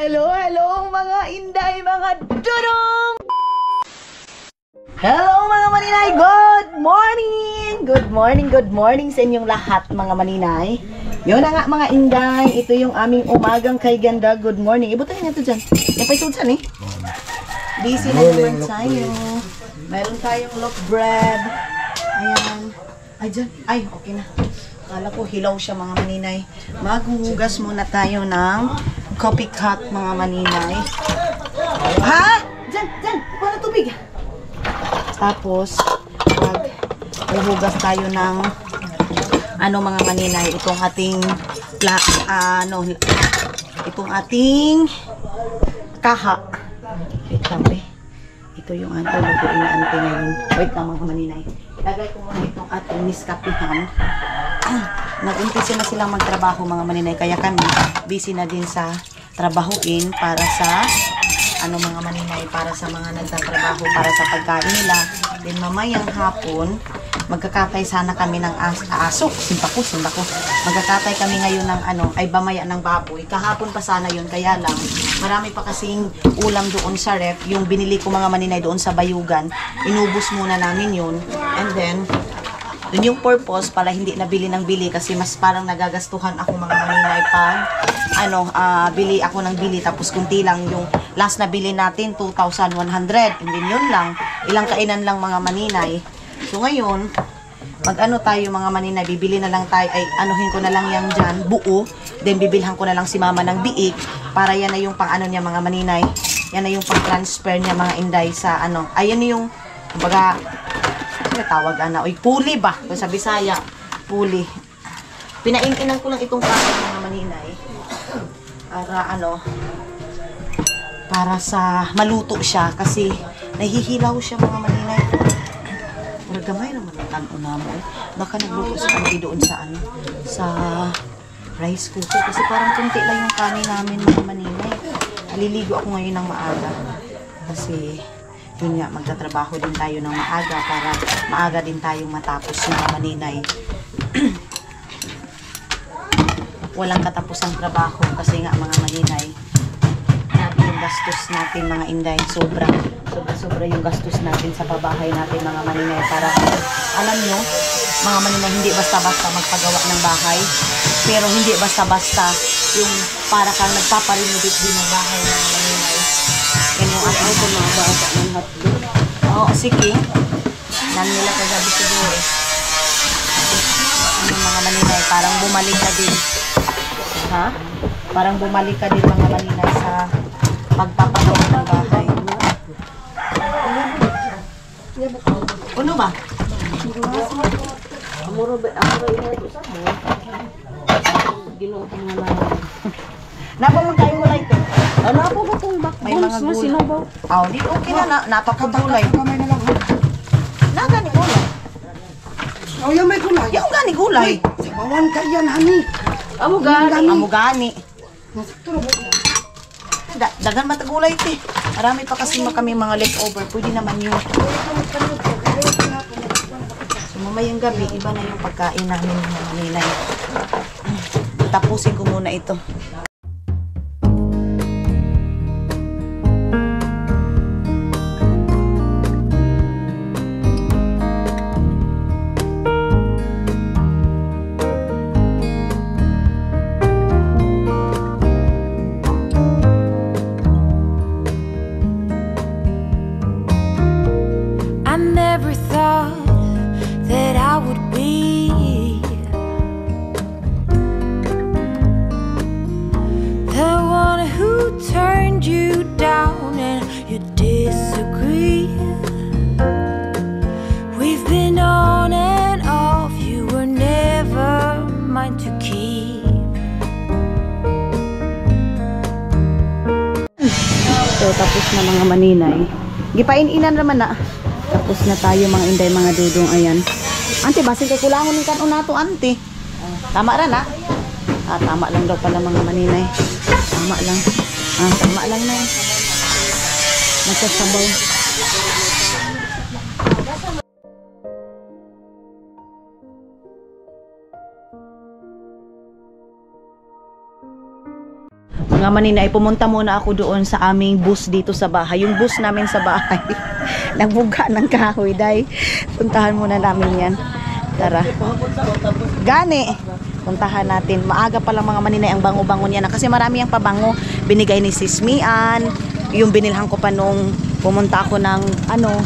Hello, hello mga inday, mga dudong! Hello mga maninay, good morning! Good morning sa inyong lahat mga maninay. Yun na nga mga inday, ito yung aming umagang kay ganda. Good morning. Ibutay nga ito dyan. Yan pa isunsan eh. Busy na naman tayo. Meron tayong loaf bread. Ayan. Ay dyan. Ay, okay na. Akala ko hilaw siya mga maninay. Maghuhugas muna tayo ng coffee cup mga maninay. Ha? Dyan, dyan. Wala tubig. Tapos, maghuhugas tayo ng mga maninay. Itong ating itong ating kaha. Wait lang eh. Ito yung lutuin na ante ngayon. Wait lang mga maninay. Ilagay ko muna itong ating niskapihan. Nag-umpisa na silang magtrabaho mga maninay, kaya kami busy na din sa trabahuin para sa mga maninay, para sa mga nagtatrabaho, para sa pagkain nila. Then mamayang hapon magkakatay sana kami ng aso. Simpa ko. Magkakatay kami ngayon ng bamaya ng baboy. Kahapon pa sana yun, kaya lang marami pa kasing ulam doon sa ref. Yung binili ko mga maninay doon sa bayugan, inubos muna namin yun. And then dun yung purpose para hindi nabili ng bili, kasi mas parang nagagastuhan ako mga maninay pag bili ako ng bili, tapos kunti lang yung last na bili natin 2,100, and then yun lang, ilang kainan lang mga maninay. So ngayon pag tayo mga maninay, bibili na lang tayo, anuhin ko na lang yan dyan buo, then bibilhan ko na lang si mama ng biik, para yan na yung pang niya mga maninay, yan na yung pang transfer niya mga inday sa ayan yung kumbaga tawag puli ba? Kung sa Bisaya, puli. Pinaintinan ko lang itong kain mga maninay. Para para sa maluto siya, kasi nahihilaw siya mga maninay. Pero gamay naman ang tano mo eh. Baka nagluto sa kami doon sa rice cooker, kasi parang kunti lang yung kanin namin mga maninay. Aliligo ako ngayon ng maaga. Kasi yun nga, magtatrabaho din tayo ng maaga para maaga din tayong matapos mga maninay. Walang katapusang trabaho kasi nga mga maninay, yung gastos natin mga inday, sobra yung gastos natin sa pabahay natin mga maninay. Para alam nyo mga maninay, hindi basta-basta magpagawa ng bahay, pero hindi basta-basta yung para kang nagpaparenovate din ng bahay mga maninay. Yan yung ating mga bata ng hotdog. Oo, sige. Nila kagabi siguro. Mga maninay, parang bumalik ka din. Ha? Parang bumalik ka din mga maninay sa pagpapagawa ng bahay. Ano ba? Amuro ba ito sa mo? Ginutin nga lang. Napamang tayo mo lang ito. Napo ba itong backbones na sinabaw? Di okay na. Napakagulay. Kamay na lang. Nagani gulay. Yung may gulay. Yung gani gulay. Sabawan ka yan, honey. Amugani. Dagan matagulay ito eh. Marami pa kasi kami mga leftover. Pwede naman yun. So mamayang gabi, iba na yung pagkain namin mga maninay. Tapusin ko muna ito. So, tapos na mga maninay. Gipain-inan naman na. Tapos na tayo mga inday, mga dudong. Ayan. Ante, basin kay kulangon ng kanon nato, ante. Tama ra na? Tama lang daw pala mga maninay. Tama lang. Tama lang na. Magsasabaw. Mga maninay, pumunta muna ako doon sa aming bus dito sa bahay. Yung bus namin sa bahay. Nagbuga ng kahoy, day. Puntahan muna namin yan. Tara. Gani. Puntahan natin. Maaga pa lang mga maninay ang bango-bango niya na. Kasi marami ang pabango. Binigay ni Sis Mian. Yung binilhan ko pa nung pumunta ako ng ano.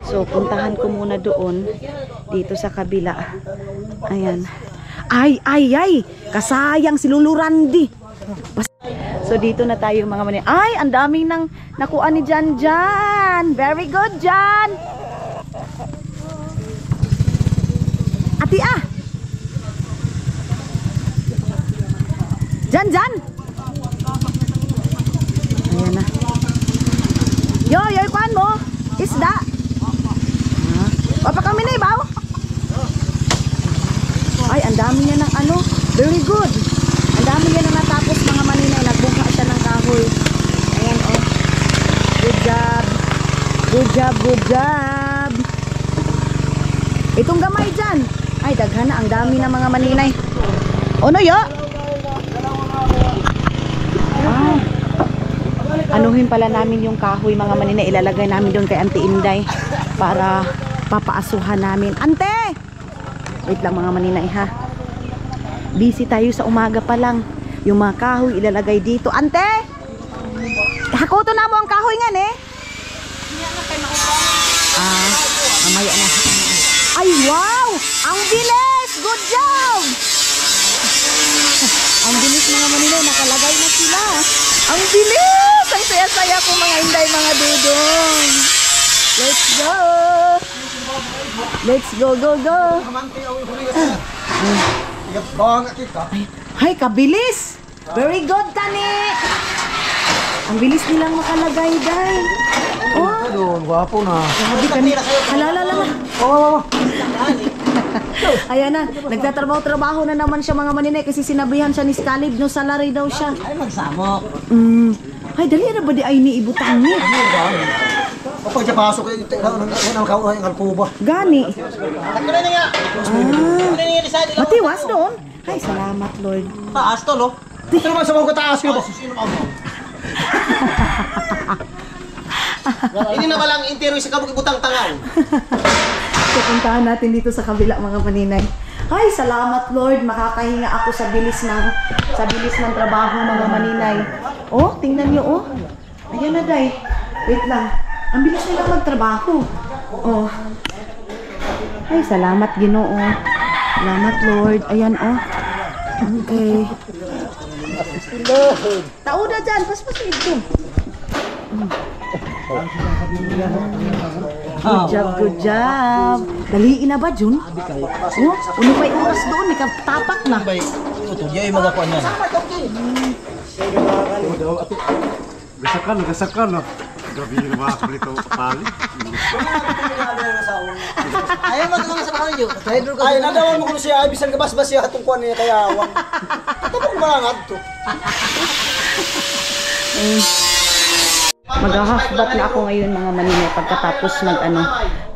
So, puntahan ko muna doon. Dito sa kabila. Ayan. Ay! Kasayang si Lulu Randy. So, dito na tayo mga maninay. Ay! Ang daming nang nakuha ni Jan. Very good, Jan! Ati ah! Jan! Ayan na. Yoy, kuhan mo? Isda? O pa kami na ibaw? Ay, ang dami niya ng ano. Very good. Ang dami niya na natapos mga maninay. Nagbungka siya ng kahoy. Ayan o. Good job. Good job. Itong gamay dyan. Ay, daghan na. Ang dami na mga maninay. Ano yo? Ah. Anuhin pala namin yung kahoy mga maninay. Ilalagay namin doon kay Auntie Inday. Para papaasuhan namin. Ante! Wait lang mga maninay ha. Busy tayo sa umaga pa lang. Yung mga kahoy ilalagay dito. Ante! Hakoto na mo ang kahoy nga eh. Mamaya na. Ay wow! Ang bilis! Good job! Ang bilis mga maninay. Nakalagay na sila. Ang bilis! Ang saya-saya ko mga Inday mga dudong. Let's go! Let's go! Ay, kabilis! Very good, Tani! Ang bilis nilang makalagay, day. Oh! Doon, gwapo na. Grabe, Tani. Halala. Oh. Ayan na, nagtatrabaho na naman siya mga maninay kasi sinabihan siya ni Scalib, no salary daw siya. Ay, magsamok. Ay, dali na ba di ay niibutang niya? Kapag siya pasok, ang kalkuba. Gani. Matiwas doon. Ay, salamat, Lord. Taas to, no? Sino ba sa mga taas ko ba? Hindi na balang interview sa kabuk ibutang tangan. Pupuntahan natin dito sa kabila mga maninay. Ay, salamat Lord. Makakahinga ako sa bilis ng trabaho mga maninay. Oh, tingnan niyo oh. Ayan na day. Wait lang. Ang bilis nila magtrabaho. Oh. Ay, salamat Ginoo. Salamat Lord. Ayan oh. Okay. Tauda dyan. Paspas ito. Good job. Daliin na ba, Jun? Oh, ano pa yung oras doon? Tapak na. Ito, diyan magakuan yan. Gasakan no. Gabi yung mga kulito kapali. Ayaw magkakaroon sa bahay yun. Ay, nadawan mo kung siya, ay bisan kabas-bas siya itong kuwan niya, kaya awang. Tapos malangad to. Maghahakbat na ako ngayon mga maninay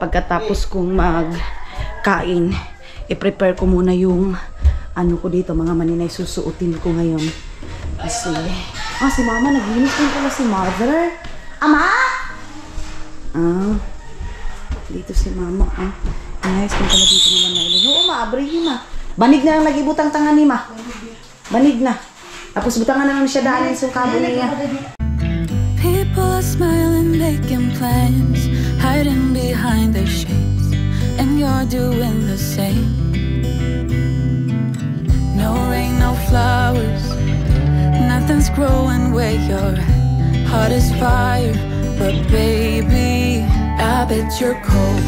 pagkatapos kong magkain. I-prepare ko muna yung ano ko dito mga maninay, susuotin ko ngayon. Kasi si mama naglinis din pala si mother. Ama? Dito si mama Inayos din pala dito nila na ilun. Oo maabrihin na. Banig na lang nag-ibutang tangan ni ma. Banig na. Tapos butangan na lang siya daanin sa kabo niya. People are smiling, making plans, hiding behind their shades, and you're doing the same. No rain, no flowers, nothing's growing where your heart is fire. But baby, I bet you're cold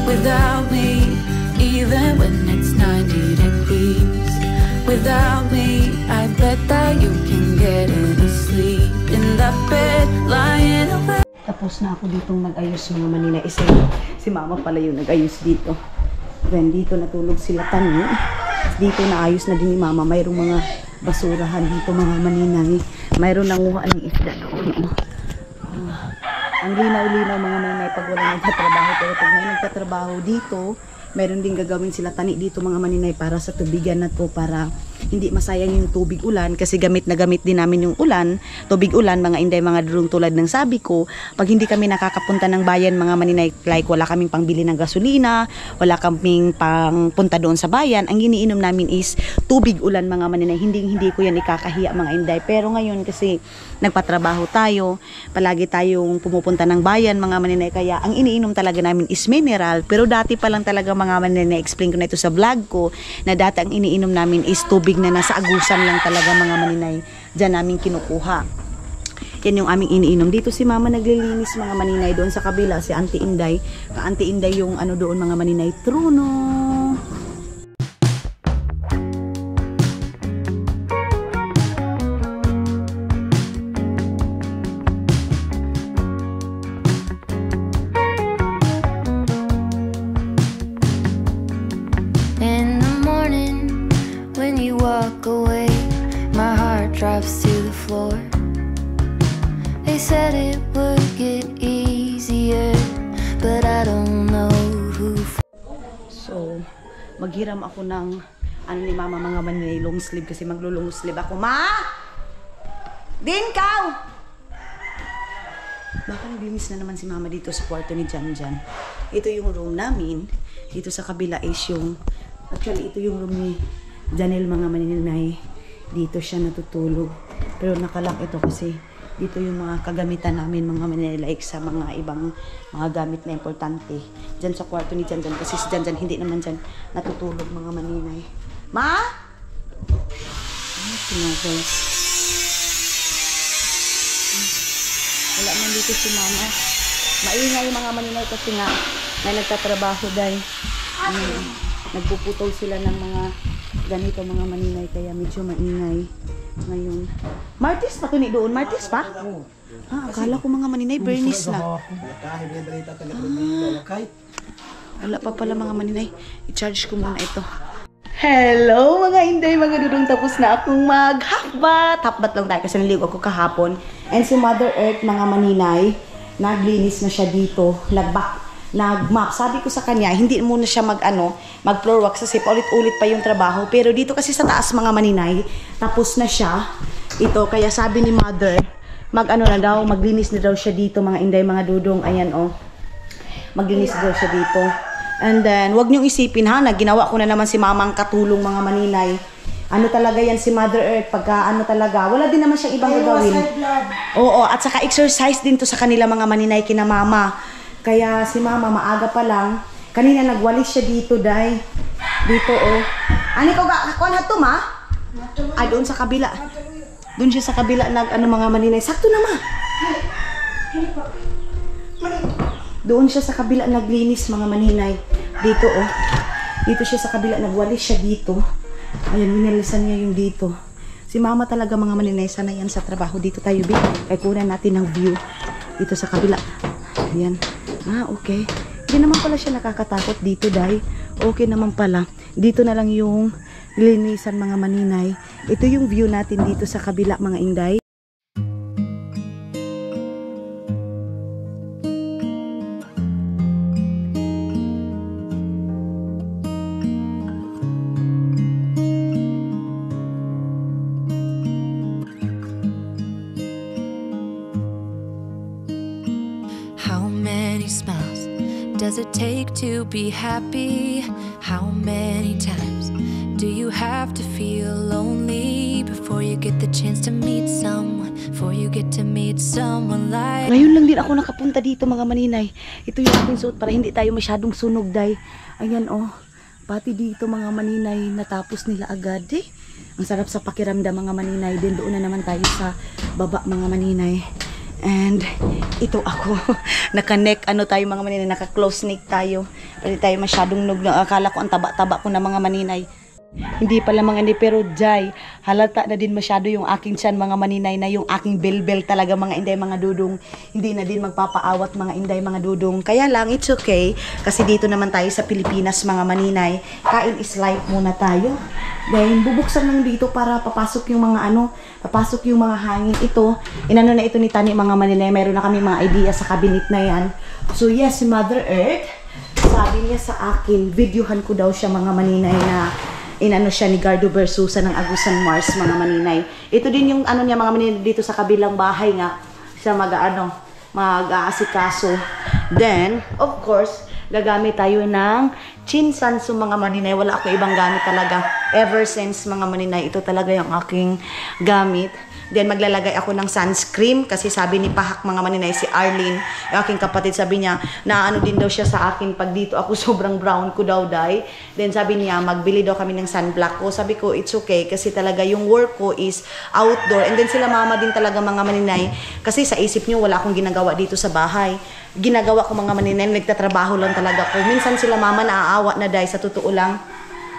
without me, even when it's 90 degrees. Without me, I bet that you can get any sleep in that bed, lying awake. Tapos na ako ditong nag-ayos mga maninay. Si mama pala yung nag-ayos dito. Then dito natulog sila Tani. Dito naayos na din ni mama. Mayroong mga basurahan dito mga maninay. Mayroong nanguha ng isda doon. Ang linaw-linaw mga maninay pag wala nagtatrabaho. Pero pag may nagtatrabaho dito, Meron din gagawin sila tani dito mga maninay para sa tubigan na to, para hindi masayang yung tubig ulan, kasi gamit na gamit din namin yung ulan, tubig ulan mga inday mga dudong, tulad ng sabi ko, pag hindi kami nakakapunta ng bayan mga maninay, like wala kaming pangbili ng gasolina, wala kaming pangpunta doon sa bayan, ang iniinom namin is tubig ulan mga maninay. Hindi ko yan ikakahiya mga inday, pero ngayon kasi nagpatrabaho tayo, palagi tayong pumupunta ng bayan mga maninay, kaya ang iniinom talaga namin is mineral. Pero dati pa lang talaga mga maninay, explain ko na ito sa vlog ko, na dati ang iniinom namin is tubig na nasa agusan lang talaga mga maninay, dyan namin kinukuha. Yan yung aming iniinom. Dito si mama naglilinis mga maninay, doon sa kabila si Auntie Inday, ka-Auntie Inday yung ano doon mga maninay, truno. Drops to the floor. They said it would get easier, but I don't know who. So, maghiram ako ng ano ni mama mga maninay, long sleeve, kasi maglo-long sleeve ako. Ma! Din kaw! Baka naglinis na naman si mama dito sa kwarto ni Jan Jan. Ito yung room namin. Dito sa kabila is yung, actually ito yung room ni Janelle mga maninay. Dito siya natutulog. Pero nakalak ito kasi dito yung mga kagamitan namin mga maninay, like sa mga ibang mga gamit na importante. Diyan sa kwarto ni Janjan, kasi si Janjan hindi naman dyan natutulog mga maninay. Ma? Ito na guys. Wala man dito si mama. Maingay mga maninay kasi nga may nagtatrabaho dahil nagpuputol sila ng mga ganito mga maninay, kaya medyo maingay ngayon. Martis pa to ni doon? Martis pa? Akala ko mga maninay, Bernice na. Wala pa pala mga maninay. I-charge ko muna ito. Hello mga inday, mga dudong, tapos na akong mag-half-bath. Half-bath lang tayo kasi naligo ako kahapon. And si Mother Earth mga maninay, naglinis na siya dito. Nag-map. Sabi ko sa kanya, hindi muna siya mag-floor wax kasi paulit-ulit pa yung trabaho. Pero dito kasi sa taas mga maninay, tapos na siya. Ito, kaya sabi ni Mother, maglinis na daw siya dito mga inday, mga dudong. Ayan maglinis daw siya dito. And then, wag niyong isipin ha, ginawa ko na naman si mamang katulong mga maninay. Ano talaga yan si Mother Earth, pagka talaga, wala din naman siyang ibang gagawin. Oo, at saka exercise din to sa kanila mga maninay, kina mama. Kaya si mama maaga pa lang, kanina nagwalis siya dito dahil dito Ano ko kuan hato ma? Ay doon sa kabila. Doon siya sa kabila mga maninay. Sakto na ma. Doon siya sa kabila naglinis mga maninay. Dito Dito siya sa kabila, nagwalis siya dito. Ayan, minalisan niya yung dito. Si mama talaga mga maninay, sana yan sa trabaho. Dito tayo kay kunan natin ng view. Dito sa kabila. Ayan. Okay. Hindi naman pala siya nakakatakot dito dahil okay naman pala. Dito na lang yung linisan mga maninay. Ito yung view natin dito sa kabila mga inday. Does it take to be happy? How many times do you have to feel lonely before you get the chance to meet someone? Before you get to meet someone like... Ngayon lang din ako nakapunta dito mga maninay. Ito yung aking suot para hindi tayo masyadong sunog dahil. Ayan pati dito mga maninay natapos nila agad Ang sarap sa pakiramdam mga maninay. Din doon na naman tayo sa baba mga maninay. And ito ako, naka-neck, tayo mga maninay, naka-close neck tayo. Hindi tayo masyadong akala ko ang taba-taba ko na mga maninay. Hindi pala mga hindi, pero jay, halata na din masyado yung aking tiyan mga maninay, na yung aking bel-bel talaga mga inday mga dudong. Hindi na din magpapaawat mga inday mga dudong. Kaya lang, it's okay. Kasi dito naman tayo sa Pilipinas mga maninay. Kain is life muna tayo. Dahil bubuksan lang dito para papasok yung mga papasok yung mga hangin. Ito, inano na ito ni Tani mga maninay. Meron na kami mga idea sa cabinet na yan. So yes, si Mother Earth, sabi niya sa akin, videohan ko daw siya mga maninay na inano siya ni Gardo Versusa ng Agusan Mars mga maninay. Ito din yung ano niya mga maninay dito sa kabilang bahay nga siya mag-aasikaso. Then, of course, gagamit tayo ng chinsanso mga maninay. Wala ako ibang gamit talaga. Ever since mga maninay, ito talaga yung aking gamit. Then maglalagay ako ng sunscreen kasi sabi ni Pahak mga maninay, si Arlene, yung aking kapatid, sabi niya na ano din daw siya sa akin pag dito ako sobrang brown ko daw dai. Then sabi niya magbili daw kami ng sunblock ko. Sabi ko it's okay kasi talaga yung work ko is outdoor. And then sila mama din talaga mga maninay kasi sa isip niyo wala akong ginagawa dito sa bahay. Ginagawa ko mga maninay, nagtatrabaho lang talaga ko. Minsan sila mama naaawa na dai sa totoo lang.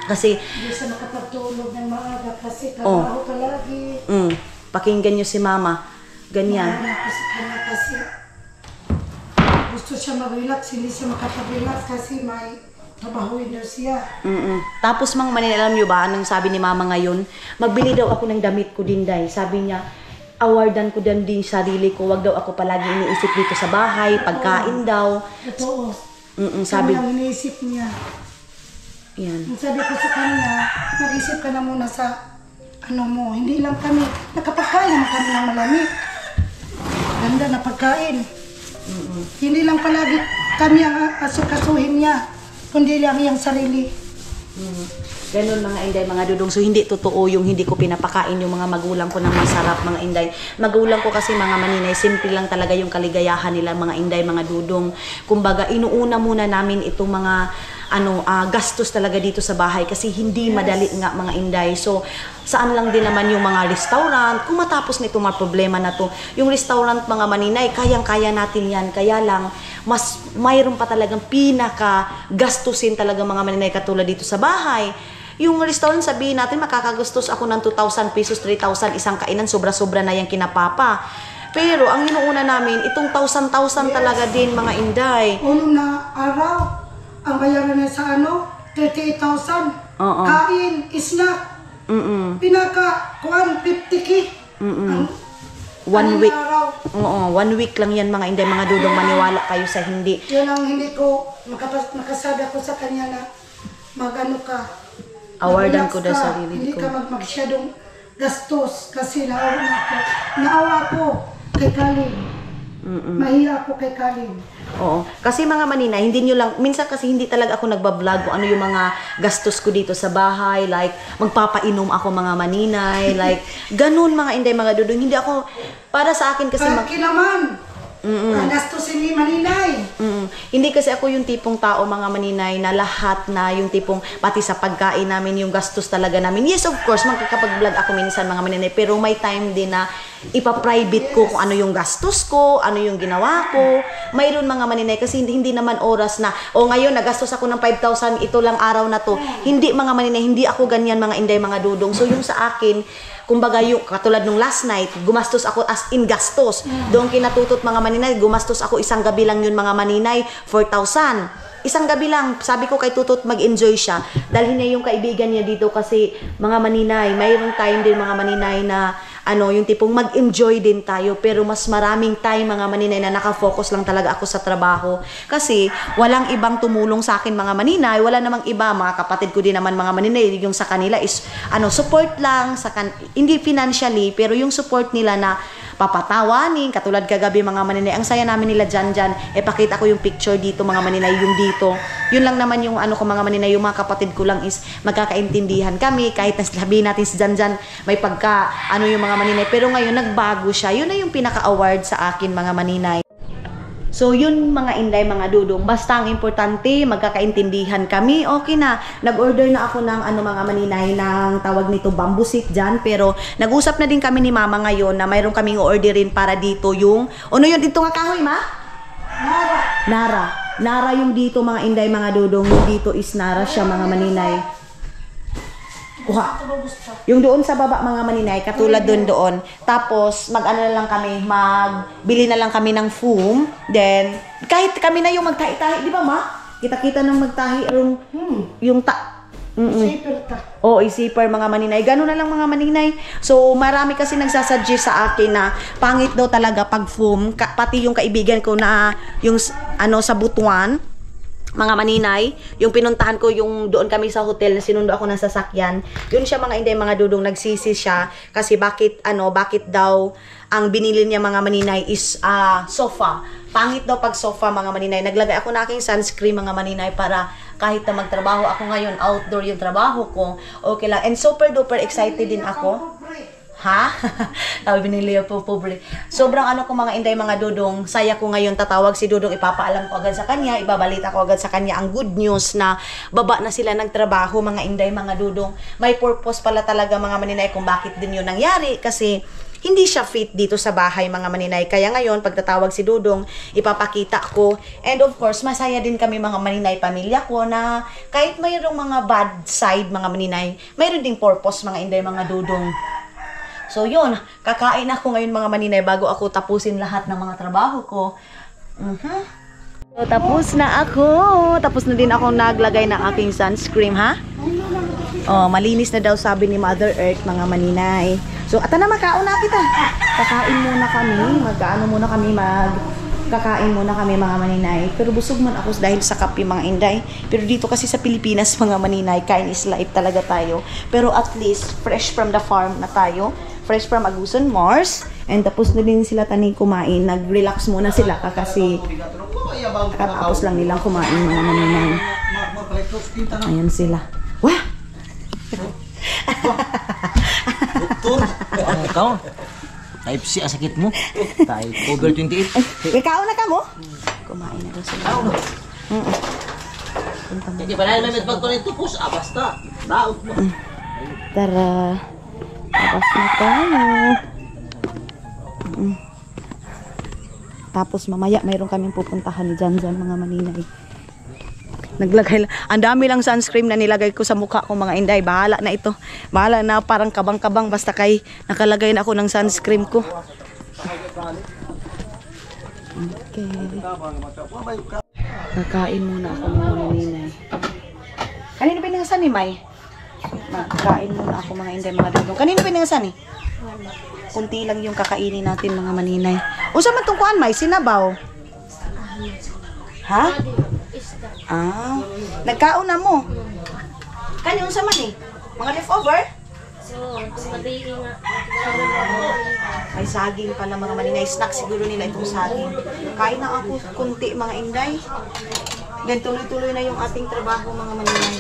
Kasi hindi siya makapagtulog ng maaga kasi trabaho palagi. Pakinggan niyo si mama. Ganyan. Ako sa kanya kasi gusto siya mag-relax, hindi siya makapag-relax kasi may trabahuin daw siya. Tapos mga maninay, alam niyo ba, anong sabi ni mama ngayon? Magbili daw ako ng damit ko din, day. Sabi niya, awardan ko din sarili ko. Wag daw ako palagi iniisip dito sa bahay, pagkain daw. Totoo. Sabi, Kami lang iniisip niya. yan. Sabi ko sa kanya, mag-isip ka na muna sa ano mo, hindi lang kami, nakapagkain naman kami ng malamig. Ganda na pagkain. Hindi lang palagi kami ang asukasuhin niya, kundi lang yung sarili. Ganun mga inday, mga dudong. So hindi totoo yung hindi ko pinapakain yung mga magulang ko ng masarap mga inday. Magulang ko kasi mga maninay, simple lang talaga yung kaligayahan nila mga inday, mga dudong. Kumbaga, inuuna muna namin itong mga gastos talaga dito sa bahay kasi hindi madali nga mga inday. So, saan lang din naman yung mga restaurant, kung matapos nito mga problema na to, yung restaurant mga maninay, kayang-kaya natin yan. Kaya lang, mas mayroon pa talagang pinaka-gastusin talaga mga maninay katulad dito sa bahay. Yung restaurant, sabihin natin, makakagastos ako ng 2,000 pesos, 3,000 isang kainan, sobra-sobra na yung kinapapa. Pero, ang inuuna namin, itong 1,000 talaga din mga inday. Unong na araw, ang bayaran niya sa 38,000. Kain, snack. Pinaka, 50K. Ang 1 week. araw. Oo, 1 week lang yan mga inday, mga dudong, maniwala kayo sa hindi. Yun ang hindi ko, nakasada ko sa kanya na mag-ano ka. Awardan mag-relax ko daw ka, sarili hindi ko. ka magmasyadong gastos kasi naawa na ako. Naawa ko kay Kalin. Mahiya ako kay Kalin. Oo. Kasi mga manina, hindi nyo lang, minsan kasi hindi talaga ako nagbablog kung ano yung mga gastos ko dito sa bahay, like, magpapainom ako mga maninay, like, ganun mga inday, mga dudong. Hindi ako, para sa akin kasi, Kaya naman, ang gastusin ni Maninay. Hindi kasi ako yung tipong tao mga maninay na lahat na yung tipong pati sa pagkain namin yung gastos talaga namin. Yes, of course, magkakapag-vlog ako minsan mga maninay, pero may time din na ipa-private ko kung ano yung gastos ko, ano yung ginawa ko. Mayroon mga maninay kasi hindi naman oras na, ngayon nagastos ako ng 5,000, ito lang araw na to. Hindi mga maninay, hindi ako ganyan mga inday, mga dudong. So yung sa akin, kumbaga yung katulad nung last night, gumastos ako as in gastos. Doon kinatutot mga maninay, gumastos ako isang gabi lang yun mga maninay, 4,000. Isang gabi lang, sabi ko kay Tutot mag-enjoy siya. Dalhin niya yung kaibigan niya dito kasi mga maninay, mayroong time din mga maninay na yung tipong mag-enjoy din tayo, pero mas maraming time mga maninay na nakafocus lang talaga ako sa trabaho. Kasi walang ibang tumulong sa akin mga maninay, wala namang iba, mga kapatid ko din naman mga maninay, yung sa kanila is support lang, hindi financially, pero yung support nila na papatawanin, katulad kagabi mga maninay, ang saya namin nila dyan, pakita ko yung picture dito mga maninay, yung dito, yun lang naman yung ko mga maninay, yung mga kapatid ko lang is magkakaintindihan kami, kahit sabihin natin si Jan may pagka, yung mga maninay, pero ngayon nagbago siya, yun na yung pinaka-award sa akin mga maninay. So, yun mga inday, mga dudong. Basta ang importante, magkakaintindihan kami. Okay na. Nag-order na ako ng mga maninay ng tawag nito bamboo seat dyan. Pero, nag-usap na din kami ni mama ngayon na mayroon kaming orderin para dito yung... Yun dito nga kahoy, ma? Nara yung dito mga inday, mga dudong. Yung dito is Nara siya mga maninay. Kuha. Yung doon sa baba mga maninay, katulad doon. Tapos, magbili na lang kami ng foam. Then, kahit kami na yung magtahi-tahi, di ba ma? Kita-kita ng magtahi, yung Zipper ka. Zipper mga maninay. Ganun na lang mga maninay. So, marami kasi nagsasuggest sa akin na pangit daw talaga pag foam. Pati yung kaibigan ko na yung sa Butuan, mga maninay, yung pinuntahan ko, yung doon kami sa hotel na sinundo ako ng sasakyan, yun siya mga inday, mga dudong, nagsisi siya kasi bakit daw ang binili niya mga maninay is sofa. Pangit daw pag sofa mga maninay. Naglagay ako na aking sunscreen mga maninay para kahit na magtrabaho ako ngayon, outdoor yung trabaho ko, okay lang. And super duper excited din ako. Ha? Sabi binili po pobre. Sobrang ano ko mga inday, mga dudong, saya ko ngayon tatawag si Dudong, ipapaalam ko agad sa kanya, ibabalita ko agad sa kanya ang good news na baba na sila ng trabaho mga inday, mga dudong. May purpose pala talaga mga maninay kung bakit din yun nangyari kasi hindi siya fit dito sa bahay mga maninay. Kaya ngayon, pagtatawag si Dudong, ipapakita ko. And of course, masaya din kami mga maninay, pamilya ko na kahit mayroong mga bad side mga maninay, mayroon ding purpose mga inday, mga dudong. So yun, kakain ako ngayon mga maninay bago ako tapusin lahat ng mga trabaho ko. So, tapos na ako. Tapos na din ako naglagay ng aking sunscreen, ha? Oh, malinis na daw sabi ni Mother Earth mga maninay. So, ata na makaon na kita. Kakain muna kami. Kakain muna kami mga maninay. Pero busog man ako dahil sa kape mga inday. Pero dito kasi sa Pilipinas mga maninay, kain is life talaga tayo. Pero at least, fresh from the farm na tayo. Fresh from Agusan, Mars. And tapos na din sila tani kumain. Nag-relax muna sila kasi kakatapos lang nilang kumain mga maninay. Ayan sila. Wah! Doktor, ikaw? Type C, sakit mo. Type over 28. Ikaw na ka mo? Kumain na daw sila. Hindi pa na may pagkunin tupos. Basta. Daot mo. Tara. Tapos na tayo. Tapos mamaya mayroon kaming pupuntahan dyan mga maninay. Naglagay lang. Ang dami lang sunscreen na nilagay ko sa mukha ko mga inday. Bahala na ito. Bahala na parang kabang-kabang basta kay nakalagay na ako ng sunscreen ko. Okay. Kakain muna ako mga maninay. Kanino pinangasan ni May? Magkain muna ako mga inday, mga dudong. Kanino pinangasan eh? Kunti lang yung kakainin natin mga maninay. Usa man tong kuan May? Sinabaw? Ha? Nagkaon na mo. Kanyo unsa man eh? Mga leftover? May saging pala mga maninay. Snack siguro nila itong saging. Kain na ako kunti mga inday. Then tuloy-tuloy na yung ating trabaho mga maninay.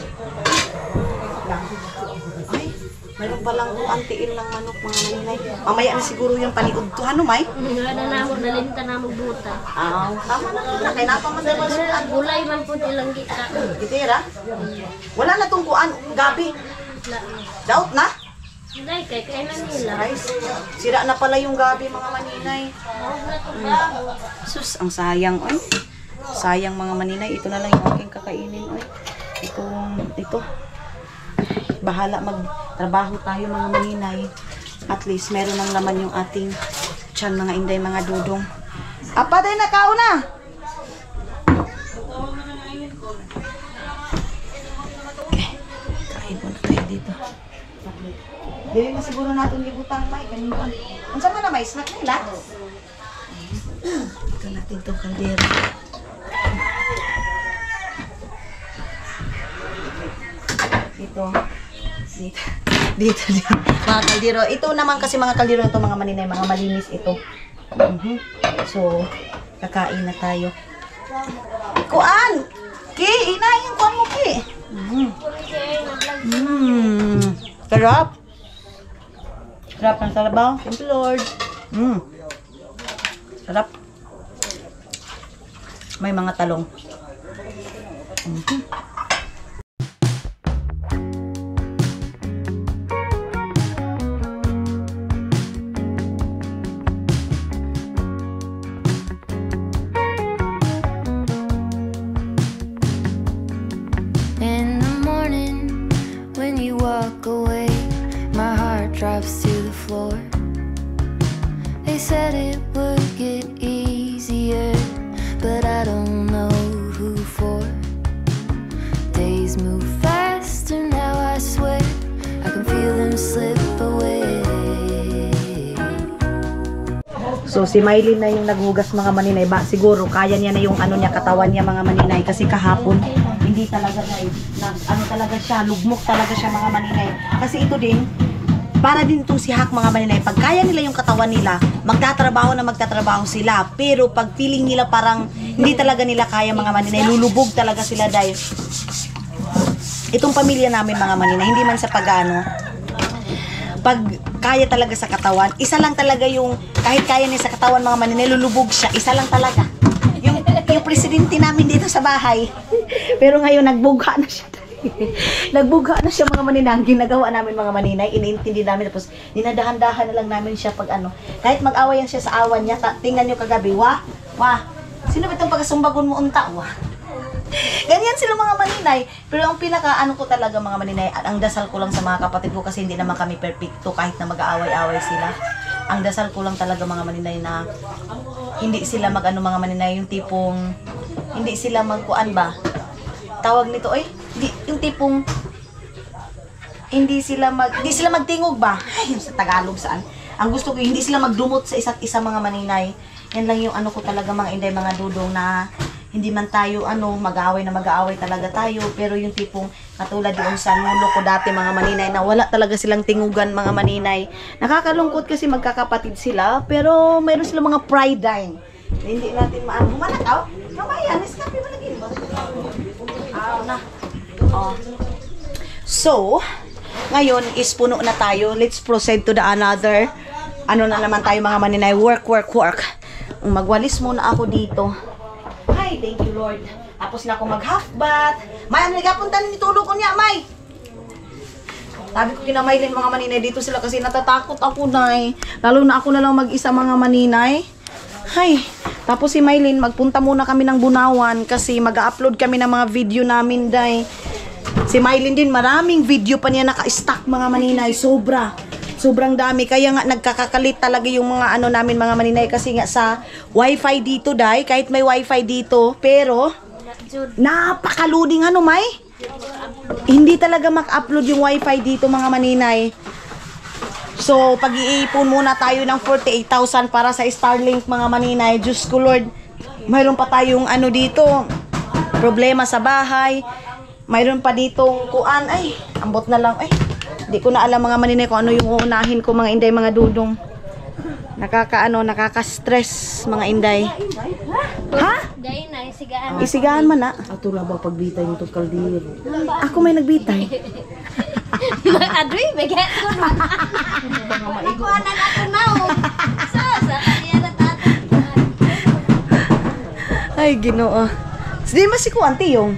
Ay, mayroon palang antiin ng manok mga maninay. Mamaya na siguro yung paniod to. Ano May? Nga na namo, nalinta namo buta. Tama na. Kaya napamanday ba siya? Gulay man po ilang kita. Gitira? Wala na tong kuan, gabi. Daot na? Hindi, kailan nila. Guys, sira na pala yung gabi mga maninay. Sus, ang sayang. Oy. Sayang mga maninay. Ito na lang yung aking kakainin. Oy. Ito. Bahala magtrabaho tayo mga maninay. At least meron ng laman yung ating tiyan mga inday, mga dudong. Apa day na kauna? Okay. Kain muna tayo dito. Dili na siguro natin libutan May. Kanina. Unsa man na May? Snack nila? Ito natin itong kaldero. Dito. Mga kaldero. Ito naman kasi mga kaldero na ito, mga maninay, mga malinis ito. So, kakain na tayo. Kuan! Ki, inayin kuan mo, Ki. Sarap. Sarap ng salabaw. Thank you, Lord. Sarap. May mga talong. In the morning, when you walk away, my heart drops to the floor. They said it would get easier, but I don't know who for. Days move faster now, I swear. I can feel them slip away. So si Mylene na yung naghugas mga maninay. Ba, siguro kaya niya na yung ano niya, katawan niya mga maninay. Kasi kahapon, hindi talaga ano talaga siya, lugmok talaga siya mga maninay. Kasi ito din, para din itong si Hak mga maninay. Pag kaya nila yung katawan nila, magtatrabaho sila. Pero pag feeling nila parang hindi talaga nila kaya mga maninay, lulubog talaga sila dahil itong pamilya namin mga maninay, hindi man sa pag-ano, pag kaya talaga sa katawan, isa lang talaga yung, kahit kaya niya sa katawan mga maninay, lulubog siya, isa lang talaga. Yung presidente namin dito sa bahay. Pero ngayon, nagbugha na siya. Nagbugha na siya mga maninay. Ang ginagawa namin mga maninay, iniintindi namin. Tapos, dinadahan-dahan na lang namin siya pag ano. Kahit mag-away yan siya sa awan niya, tingnan nyo kagabi, wah, sino ba itong pagkasumbagon mo unta? Wah. Ganyan sila mga maninay. Pero ang pinaka-ano ko talaga mga maninay, ang dasal ko lang sa mga kapatid ko kasi hindi naman kami perfecto kahit na mag-aaway-away sila. Ang dasal ko lang talaga mga maninay na hindi sila mag-ano mga maninay, yung tipong hindi sila magkuan ba? Tawag nito, yung tipong hindi sila magtingog ba? Ay, sa Tagalog saan? Ang gusto ko, hindi sila magdumot sa isa't isa mga maninay. Yan lang yung ano ko talaga mga inday, mga dudong na hindi man tayo mag-aaway talaga tayo, pero yung tipong katulad doon sa nulo ko dati mga maninay na wala talaga silang tingugan mga maninay. Nakakalungkot kasi magkakapatid sila, pero mayroon silang mga pride din. Hindi natin humanakaw. Kamaya, niskapi mo lagi ba? Na. Oh. So, ngayon is puno na tayo. Let's proceed to the another. Ano na naman tayo mga maninay, work. Magwalis muna ako dito. Ay, thank you Lord. Tapos na ako mag-half bath. May, ano nagapunta na nitulog ko niya, May? Sabi ko kina Maylin mga maninay, dito sila kasi natatakot ako, Nay. Lalo na ako na lang mag-isa mga maninay. Hay, tapos si Maylin, magpunta muna kami ng Bunawan kasi mag-upload kami ng mga video namin, Day. Si Maylin din, maraming video pa niya naka-stack mga maninay, sobrang dami. Kaya nga nagkakakalit talaga yung mga ano namin mga maninay kasi nga sa wifi dito, Day, kahit may wifi dito, pero napaka-loading May? Hindi talaga mak-upload yung wifi dito mga maninay. So, pag-iipon muna tayo ng 48,000 para sa Starlink mga maninay. Diyos ko Lord, mayroon pa tayong ano dito, problema sa bahay. Mayroon pa ditong kuan, ay, ambot na lang, Hindi ko na alam mga maninay kung ano yung uunahin ko mga inday, mga dudong. Nakaka-stress mga inday. Ha? Dahil na, isigaan. Isigaan man na. Ato na ba pagbitay yung kaldir? Ako may nagbitay. Adoy, bigat ko na. Nakuhanan ako na. Sa kanya na tato. Ay, Ginoo. Hindi masikuan, Tiyong.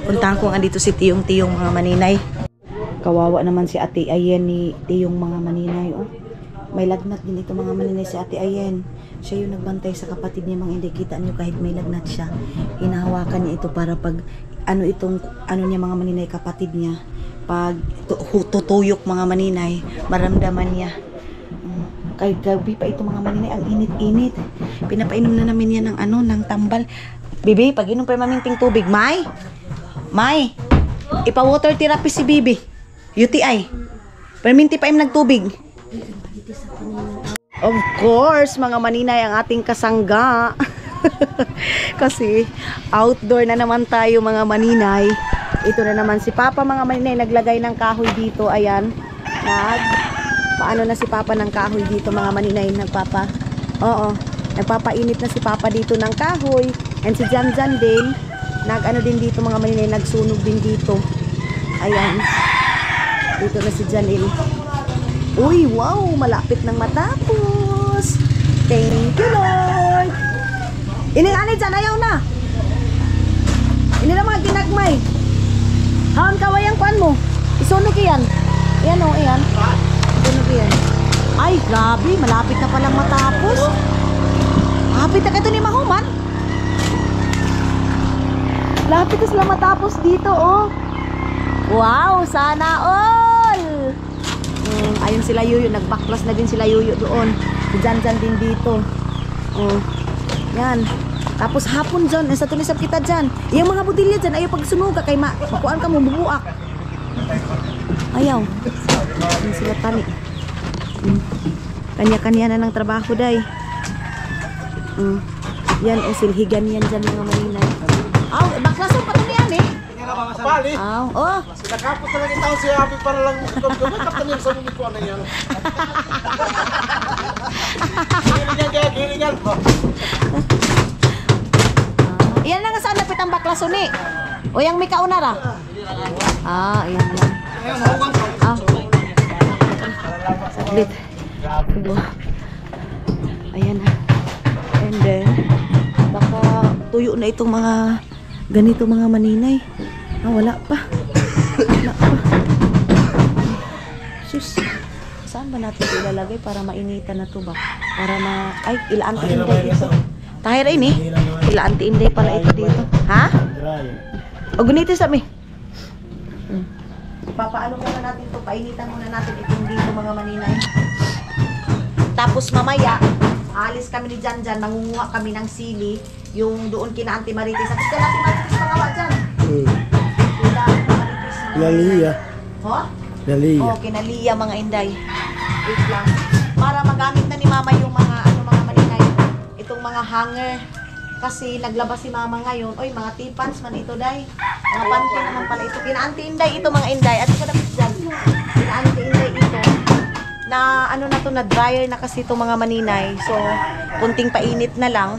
Puntahan ko nga dito si Tiyong mga maninay. Kawawa naman si Ate Ayen ni Tiyong mga maninay. Oh. May lagnat din ito mga maninay si Ate Ayen. Siya yung nagbantay sa kapatid niya mga hindi. Kita nyo kahit may lagnat siya. Hinahawakan niya ito para pag ano niya mga maninay kapatid niya. Pag tutuyok mga maninay, maramdaman niya. Kahit gabi pa ito mga maninay, ang init-init. Pinapainom na namin yan ng tambal. Bibi, pag inom pa maminting tubig. May, ipa-water therapy si Bibi. UTI. Perminti pa nagtubig. Of course, mga maninay, ang ating kasangga. Kasi outdoor na naman tayo mga maninay. Ito na naman si Papa mga maninay, naglagay ng kahoy dito. Ayan. Paano na si Papa ng kahoy dito mga maninay, nagpapainit na si Papa dito ng kahoy. And si Jan din, din dito mga maninay, nagsunog din dito. Ayan. Dito na si Janil. Uy, wow, malapit nang matapos. Thank you Lord. Ini dyan, ayaw na. Ini na mga ginagmay. Haon kawayang kuan mo. Isunog yan. Ayan o, ayan. Isunog yan. Ay, grabe. Malapit na palang matapos. Malapit na ka ito ni Mahuman. Malapit na sila matapos dito, oh. Wow, sana all. Ayun sila Yuyo. Nagbaklas na din sila Yuyo doon. Jan din dito. Yan. Tapos hapon dyan, sa tulisap kita dyan. Yung mga budilya dyan, ayaw pagsunuga kay makuan ka mo, bubuak. Ayaw. Yan sila tani. Kanya-kanya na ng trabaho, day. Yan, silhigan yan dyan mga maninay. Aw, baklaso pa ito yan eh. Pali. Aw, oh. Nakapos na lang itaw siya, happy para lang kapatan niya sa mga kuha na yan. Gilingan ba? Yan na nga saan napit ang baklaso ni. O yung may kauna ra. Ayan lang. Saglit. Ayan na. And then, baka tuyo na itong mga ganito mga maninay. Wala pa. Wala pa. Sus. Saan ba natin ito ilalagay para mainitan na ito ba? Para ay, ilaantiin dito. Tahir ini. Ilaantiin day pala ito dito. Ha? O gunito sa mi. Papaano muna natin ito? Painitan muna natin itong dito mga maninay. Tapos mamaya, alis kami ni Janjan, mangunguha kami ng sili, yung doon kina Auntie Marites. At kina Auntie Marites pangawa dyan. Kina Auntie Marites. Lalia. Ho? Lalia. Oo, kina Lia mga inday. Wait lang. Para magamit na ni Mama yung mga, mga maninay. Itong mga hanger. Kasi naglabas si Mama ngayon. Oy, mga tipans man ito, day. Mga panty naman pala ito. Kina Auntie Inday, ito mga inday. At ito dapat dyan. Kina Auntie Inday ito. Na ano na to, na dryer na kasi itong mga maninay. So, kunting painit na lang.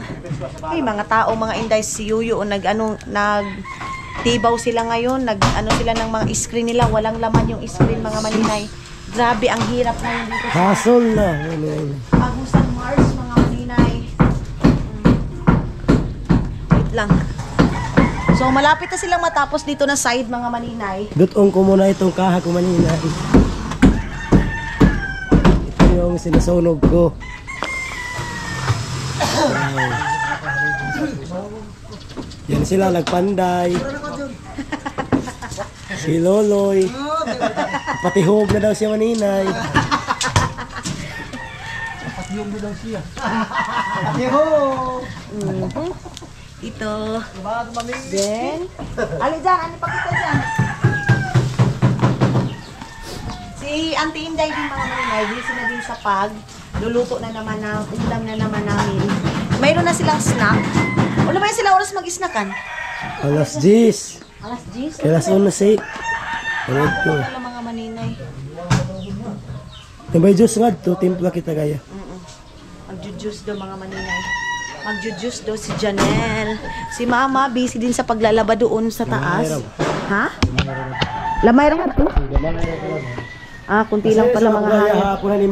Ay, mga tao, mga inday, si Yuyo, nagtibaw sila ngayon. Nag-ano sila ng mga screen nila. Walang laman yung screen, mga maninay. Grabe, ang hirap ngayon dito. Hassle na. Agusan Mars, mga maninay. Wait lang. So, malapit na silang matapos dito na side, mga maninay. Dutong ko muna itong kaha ko manina. Ito yung sinasunog ko. Yan sila nagpanday. Si Loloy. Patihog na daw siya maninay. Patihog na daw siya. Patihog! Ito. Then, ali dyan, ano pa kita dyan? Si Auntie Inday din mga maninay, busy na din sa luluto na naman na, ulam na naman namin. Mayroon na silang snack. Wala ba yun sila oras mag-snackan? Alas 10. Alas 10? Alas 11. Tulad ko. Wala mga maninay. Yung may juice nga, timpla kita kaya. Mag-juice daw mga maninay. Mag-juice daw si Janelle. Si Mama, busy din sa paglalaba doon sa taas. Ha? Lamay rin ito? Kunti lang pala mga hangin.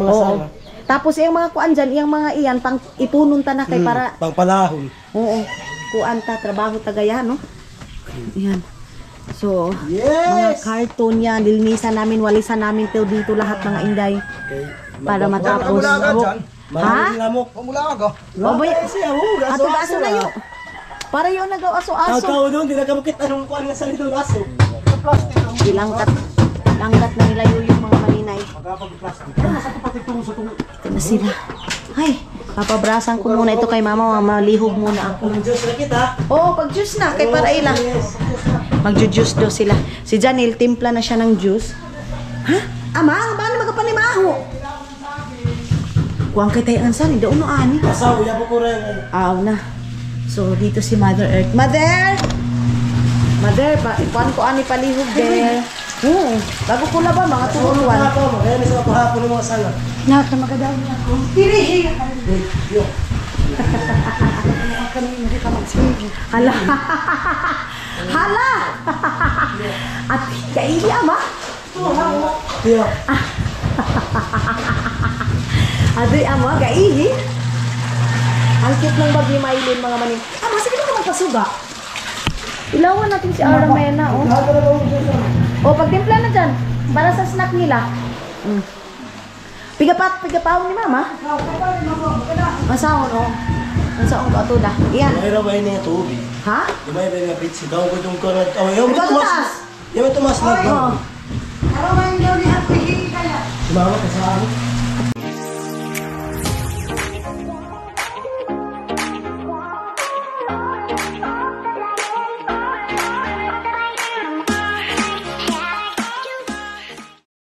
Oo. Tapos yung mga kuan dyan, yung mga iyan, pang ipunon ta na kay para... Pangpalahon. Oo. Kuan ta, trabaho tagayan, no? Ayan. So, mga karton yan, lilinisan namin, walisan namin dito lahat mga inday. Para matapos. Ha? Pamula ka. Oboy, aso na yun. Para yun nagaw-aso-aso. Tao doon, di nakamukit anong kuan nga sa lito aso. Langkat na nila yung mga maninay. Ito na sila. Ay, papabrasan ko muna ito kay Mama. Malihog muna ako. Juice na kita. Oo, pag-juice na. Kay para ilang. Mag-juice daw sila. Si Janelle, timpla na siya ng juice. Ha? Ama, paano magkapanimaho? Kuwang kay tayo ansan, hindi uno ani. Asaw, yabo ko rin. Aw na. So, dito si Mother Earth. Mother! Mother, kuwan ko ani palihog there. Bago ko na ba, mga turuan. Kaya may sa pahapon ng mga sala. Naka magadaw na ako. Tiri! Hala! Hala! At kaili ama? Tiyo. Adoy ama, kaili? Ang cute ng bag ni Maylin, mga manin. Ama, sige na naman pasuga. Ilawan natin si Aramena, oh. O, pagtimpla na dyan. Para sa snack nila. Pigapaw ni Mama. Masahon, oh. Masahon ko ato da. Iyan. Mayroon ba yun yung tubig? Ha? Yung may nga pizza daw ko yung karat. Oh, yung may Ikaw tumas. taas. Yung may tumas na. Oo. Araw ba yung daw ni Happy kaya? Sumama ka sa amin.